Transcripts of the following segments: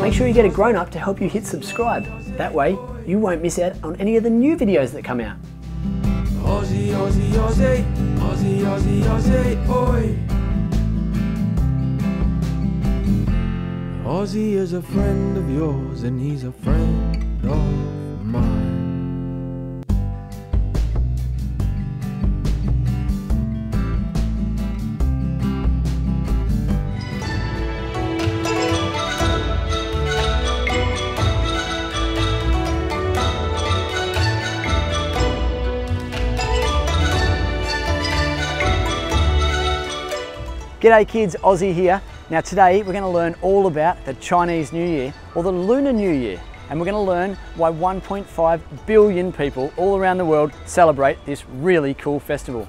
Make sure you get a grown-up to help you hit subscribe. That way, you won't miss out on any of the new videos that come out. Ozzie, Ozzie, Ozzie, Ozzie, Ozzie, Ozzie, oi. Ozzie is a friend of yours and he's a friend of mine. G'day kids, Ozzie here. Now today we're going to learn all about the Chinese New Year, or the Lunar New Year, and we're going to learn why 1.5 billion people all around the world celebrate this really cool festival.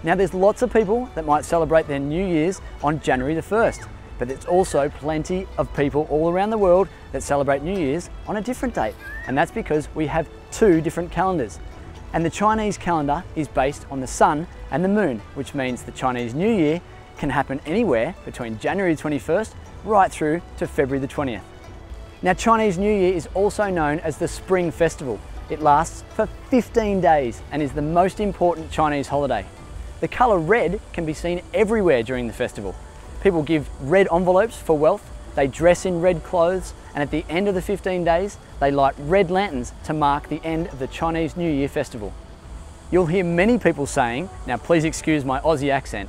Now there's lots of people that might celebrate their New Year's on January the 1st, but there's also plenty of people all around the world that celebrate New Year's on a different date, and that's because we have two different calendars. And the Chinese calendar is based on the sun and the moon, which means the Chinese New Year can happen anywhere between January 21st right through to February the 20th. Now Chinese New Year is also known as the Spring Festival. It lasts for 15 days and is the most important Chinese holiday. The colour red can be seen everywhere during the festival. People give red envelopes for wealth, they dress in red clothes, and at the end of the 15 days they light red lanterns to mark the end of the Chinese New Year festival. You'll hear many people saying, now please excuse my Aussie accent,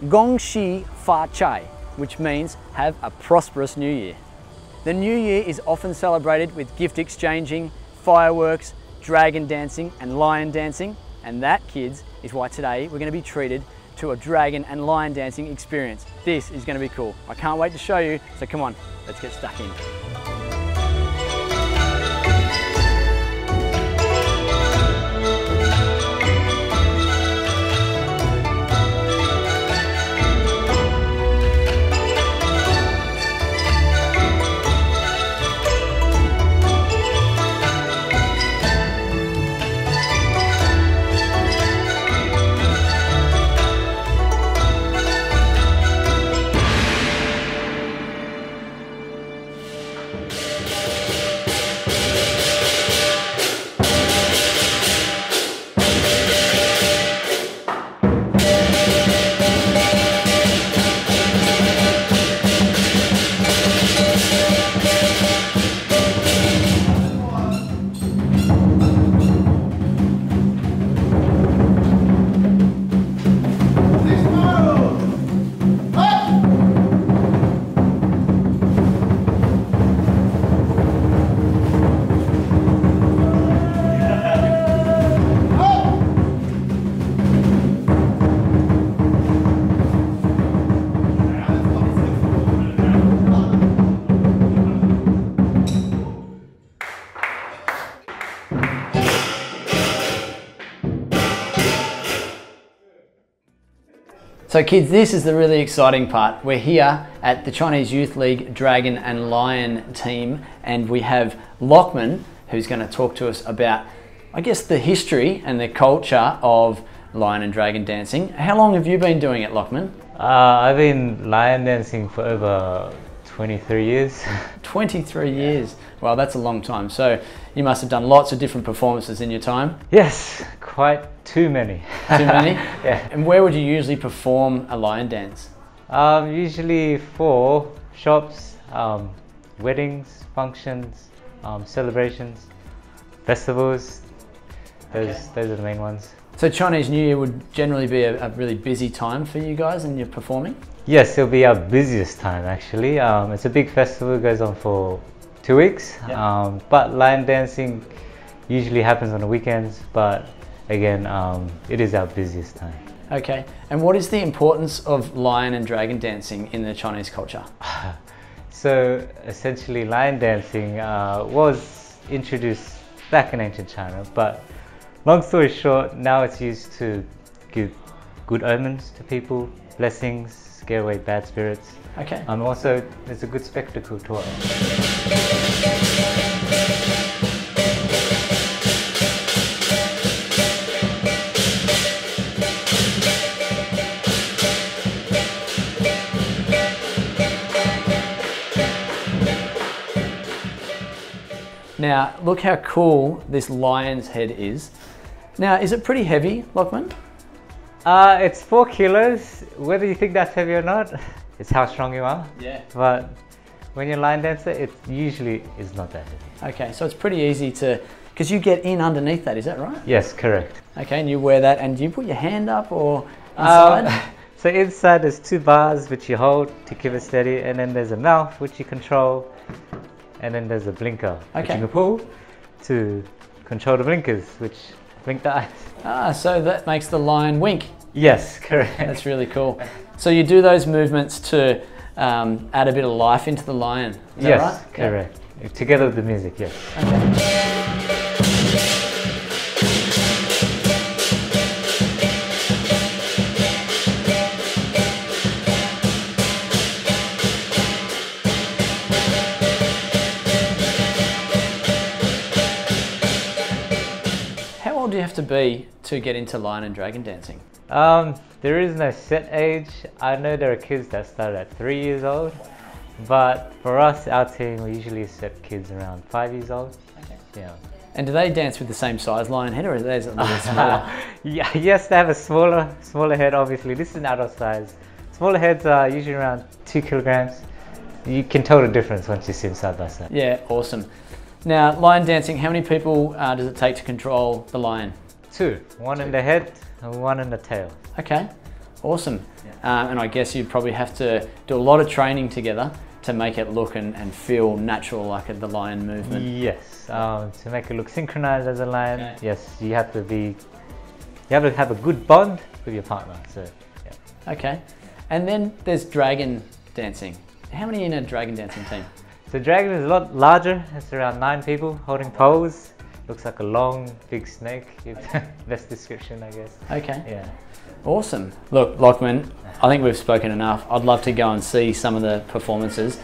Gong Xi Fa Chai, which means have a prosperous New Year. The New Year is often celebrated with gift exchanging, fireworks, dragon dancing and lion dancing, and that, kids, is why today we're going to be treated to a dragon and lion dancing experience. This is going to be cool. I can't wait to show you, so come on, let's get stuck in. So kids, this is the really exciting part. We're here at the Chinese Youth League Dragon and Lion team, and we have Lachman, who's going to talk to us about, I guess, the history and the culture of lion and dragon dancing. How long have you been doing it, Lachman? I've been lion dancing for over 23 years. 23 years. Well, that's a long time. So you must have done lots of different performances in your time. Yes, quite too many. Too many? Yeah. And where would you usually perform a lion dance? Usually for shops, weddings, functions, celebrations, festivals. Those are the main ones. So Chinese New Year would generally be a really busy time for you guys and you're performing? Yes, it'll be our busiest time actually. It's a big festival, it goes on for 2 weeks. Yep. But lion dancing usually happens on the weekends, but again, it is our busiest time. Okay, and what is the importance of lion and dragon dancing in the Chinese culture? So essentially lion dancing was introduced back in ancient China, but long story short, now it's used to give good omens to people, blessings, scare away bad spirits. Okay. Also, it's a good spectacle to watch. Now, look how cool this lion's head is. Now, is it pretty heavy, Lachlan? It's 4 kilos. Whether you think that's heavy or not, it's how strong you are. Yeah. But when you're line dancer, it usually is not that heavy. Okay, so it's pretty easy to, because you get in underneath that, is that right? Yes, correct. Okay, and you wear that, and do you put your hand up or inside? So inside there's 2 bars which you hold to keep it steady, and then there's a mouth which you control, and then there's a blinker which you can pull to control the blinkers, which blink the eyes. Ah, so that makes the lion wink. Yes, correct. That's really cool. So you do those movements to add a bit of life into the lion, is that right? Yes, correct. Yeah. Together with the music, yes. Okay. How old do you have to be to get into lion and dragon dancing? There is no set age. I know there are kids that start at 3 years old, but for us, our team, we usually set kids around 5 years old. Okay. Yeah. And do they dance with the same size lion head, or are theirs a little smaller? Yeah, yes, they have a smaller head, obviously. This is an adult size. Smaller heads are usually around 2 kilograms. You can tell the difference once you see them side by side. Yeah, awesome. Now, lion dancing, how many people does it take to control the lion? 2, one in the head and one in the tail. Okay, awesome. Yeah. And I guess you'd probably have to do a lot of training together to make it look and feel natural, like the lion movement. Yes, to make it look synchronized as a lion. Okay. Yes, you have to have a good bond with your partner. So, yeah. Okay, and then there's dragon dancing. How many in a dragon dancing team? So dragon is a lot larger. It's around 9 people holding poles. Looks like a long, big snake. Best description, I guess. Okay. Yeah. Awesome. Look, Lachlan, I think we've spoken enough. I'd love to go and see some of the performances.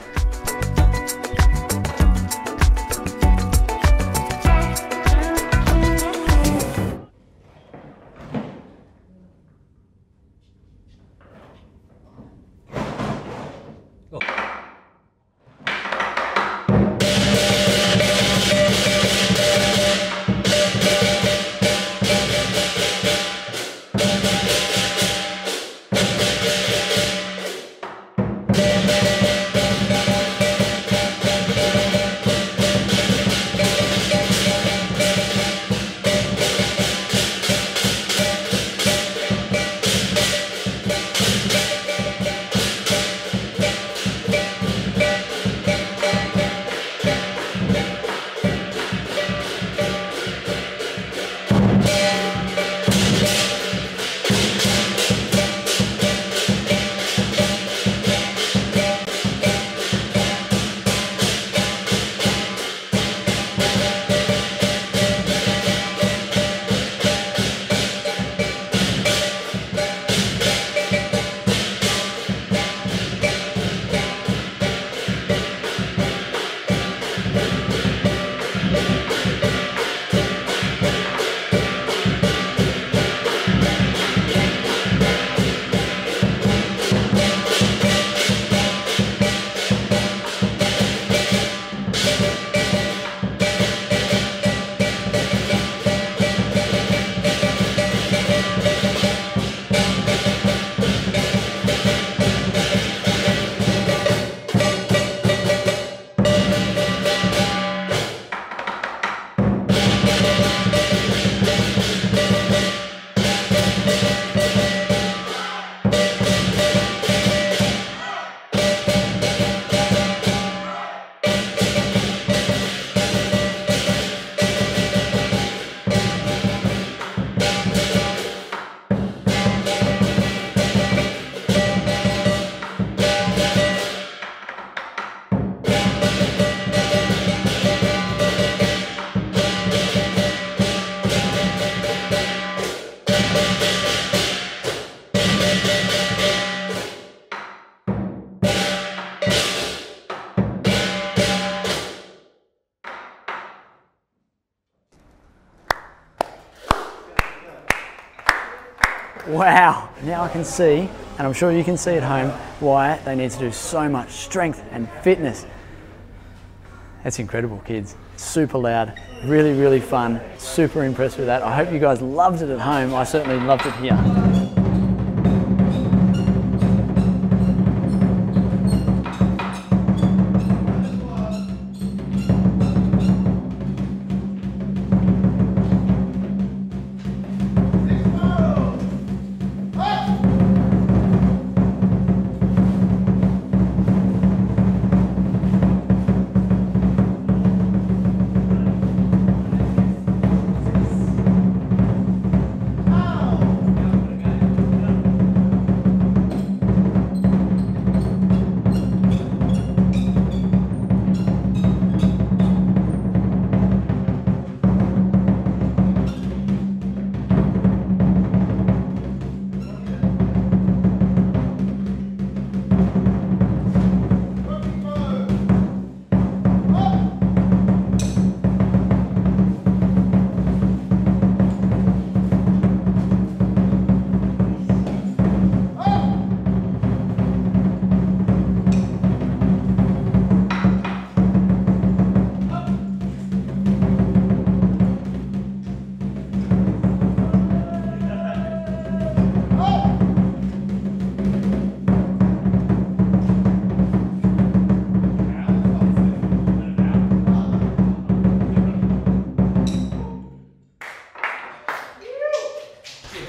Wow, now I can see, and I'm sure you can see at home, why they need to do so much strength and fitness. That's incredible, kids. Super loud, really, really fun. Super impressed with that. I hope you guys loved it at home. I certainly loved it here.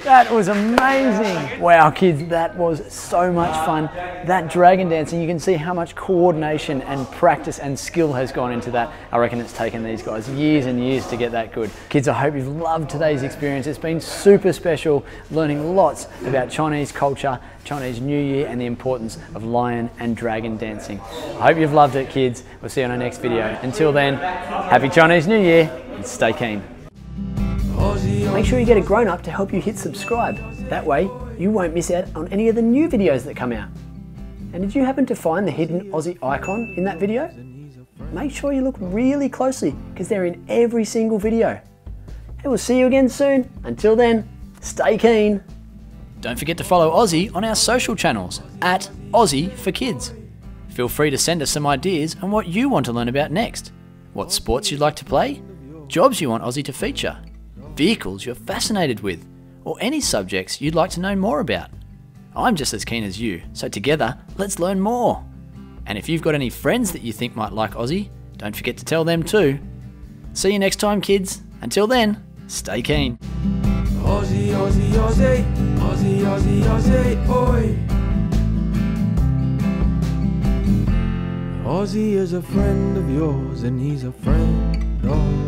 That was amazing. Wow, kids, that was so much fun. That dragon dancing, you can see how much coordination and practice and skill has gone into that. I reckon it's taken these guys years and years to get that good. Kids, I hope you've loved today's experience. It's been super special, learning lots about Chinese culture, Chinese New Year, and the importance of lion and dragon dancing. I hope you've loved it, kids. We'll see you on our next video. Until then, happy Chinese New Year and stay keen. Make sure you get a grown-up to help you hit subscribe. That way, you won't miss out on any of the new videos that come out. And did you happen to find the hidden Aussie icon in that video? Make sure you look really closely because they're in every single video. And we'll see you again soon. Until then, stay keen. Don't forget to follow Ozzie on our social channels at Ozzie for Kids. Feel free to send us some ideas on what you want to learn about next. What sports you'd like to play? Jobs you want Ozzie to feature? Vehicles you're fascinated with, or any subjects you'd like to know more about. I'm just as keen as you, so together, let's learn more. And if you've got any friends that you think might like Ozzie, don't forget to tell them too. See you next time, kids. Until then, stay keen. Ozzie, Ozzie, Ozzie, Ozzie, Ozzie, Ozzie, oi. Ozzie is a friend of yours and he's a friend of